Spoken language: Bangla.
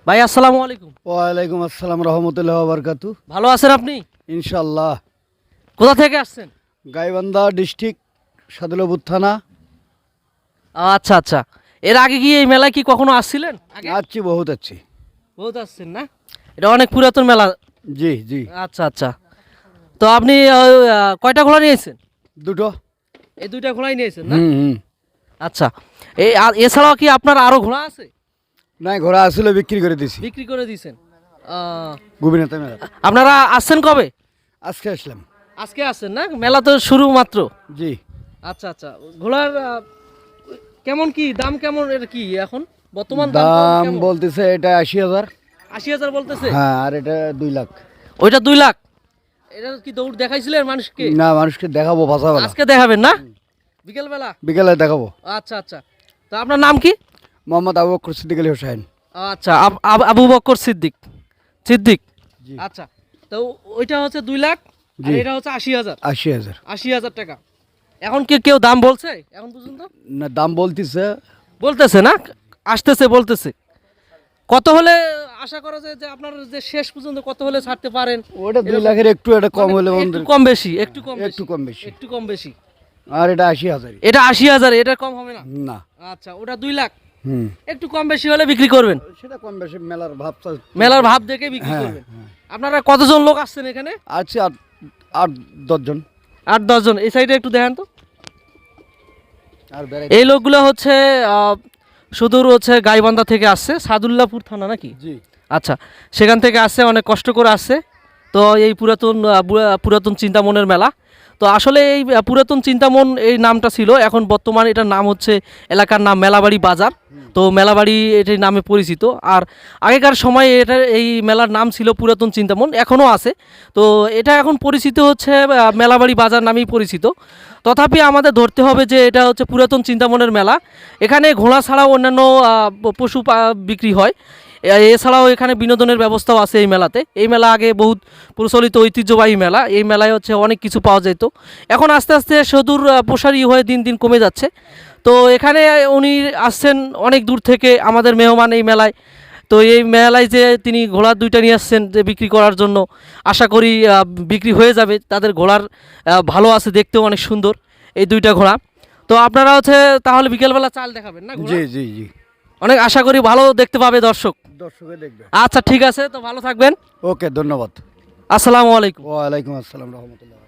ভাই আসসালামু আলাইকুম। ওয়ালাইকুম আসসালাম রহমতুল্লাহ বারকাতু। ভালো আছেন আপনি? ইনশাল্লাহ। কোথা থেকে আসছেন? গাইবান্ধা ডিস্ট্রিক্ট, সাদুল্লাপুর থানা। আচ্ছা আচ্ছা, এর আগে কি এই মেলায় কি কখনো আসছিলেন? আগে আছি, বহুত আছি। বহুত আসছেন না? এটা অনেক পুরাতন মেলা। জি জি। আচ্ছা আচ্ছা, তো আপনি কয়টা ঘোড়া নিয়েছেন? দুটো। এই দুইটা ঘোড়াই নিয়েছেন না? হুম। আচ্ছা, এই এছাড়াও কি আপনার আরো ঘোড়া আছে? নাই, ঘোড়া আসলে বিক্রি করে দিছি বিক্রি করে দিয়েছেন? গোবিনাথ মেলা। আপনারা আসছেন কবে? আজকে আসলাম। আজকে আসছেন না? মেলা তো শুরু মাত্র। জি। আচ্ছা আচ্ছা, ঘোড়ার কেমন কি দাম, কেমন এটা কি এখন বর্তমান দাম কেমন? বলতেছে এটা 80,000। 80,000 বলতেছে? হ্যাঁ, আর এটা 2 লাখ। ওইটা 2 লাখ। এটা কি দৌড় দেখাইছিলেন মানুষকে? না, মানুষকে দেখাবো বাসাবেলা। আজকে দেখাবেন না? বিকেল বেলা? বিকেলে দেখাবো। আচ্ছা আচ্ছা, তো আপনার নাম কি? মোহাম্মদ আবু বকর সিদ্দিক আলী হোসেন। আচ্ছা, আবু বকর সিদ্দিক। সিদ্দিক। জি। আচ্ছা, তো ওইটা হচ্ছে 2 লাখ আর জি। এটা হচ্ছে 80,000। 80,000। 80,000 টাকা। এখন কি কেউ দাম বলছে এখন পর্যন্ত? না, দাম বলতেছে। বলতেছে না, আসতেছে বলতেছে। কত হলে আশা করা যায় যে আপনার যে শেষ পর্যন্ত কত হলে ছাড়তে পারেন? ওটা 2 লাখের একটু এটা কম হলে একটু কম বেশি, একটু কম বেশি, একটু কম বেশি। একটু কম বেশি। আর এটা 80,000। এটা 80,000, এটা কম হবে না? না। আচ্ছা, ওটা 2 লাখ, হুম। একটু কম বেশি হলে বিক্রি করবেন? সেটা কম বেশি মেলার ভাবটা। মেলার ভাব দেখে বিক্রি হ্যাঁ, করবেন। আপনারা কতজন লোক আসছেন এখানে? আছে 8-10 জন। 8-10 জন। এই সাইডে একটু দেখেন তো। আর এই লোকগুলো হচ্ছে সুদূর হচ্ছে গাইবান্ধা থেকে আসছে, সাদুল্লাপুর থানা নাকি? জি। আচ্ছা, সেখান থেকে আসছে, অনেক কষ্ট করে আসছে। তো এই পুরাতন চিন্তামনের মেলা। তো আসলে এই পুরাতন চিন্তামন এই নামটা ছিল, এখন বর্তমানে এটার নাম হচ্ছে, এলাকার নাম মেলাবাড়ি বাজার। তো মেলাবাড়ি এটির নামে পরিচিত। আর আগেকার সময়ে এই মেলার নাম ছিল পুরাতন চিন্তামন, এখনও আছে। তো এটা এখন পরিচিত হচ্ছে মেলাবাড়ি বাজার নামেই পরিচিত। তথাপি আমাদের ধরতে হবে যে এটা হচ্ছে পুরাতন চিন্তামনের মেলা। এখানে ঘোড়া ছাড়াও অন্যান্য পশু বিক্রি হয়। এছাড়াও এখানে বিনোদনের ব্যবস্থাও আছে এই মেলাতে। এই মেলা আগে বহুত প্রচলিত ঐতিহ্যবাহী মেলা। এই মেলায় হচ্ছে অনেক কিছু পাওয়া যেত। এখন আস্তে আস্তে সুদূর প্রসারী হয়ে দিন দিন কমে যাচ্ছে। তো এখানে উনি আসছেন অনেক দূর থেকে, আমাদের মেহমান এই মেলায়। তো এই মেলায় যে তিনি ঘোড়া 2টা নিয়ে আসছেন যে বিক্রি করার জন্য, আশা করি বিক্রি হয়ে যাবে। তাদের ঘোড়ার ভালো আছে, দেখতেও অনেক সুন্দর এই 2টা ঘোড়া। তো আপনারা হচ্ছে তাহলে বিকেলবেলা চাল দেখাবেন না ঘোড়া? জি জি জি। অনেক আশা করি ভালো দেখতে পাবে দর্শক। দর্শকে দেখবে। আচ্ছা ঠিক আছে, তো ভালো থাকবেন। ওকে, ধন্যবাদ। আসসালামু আলাইকুম। ওয়ালাইকুম আসসালাম রহমতুল্লাহ।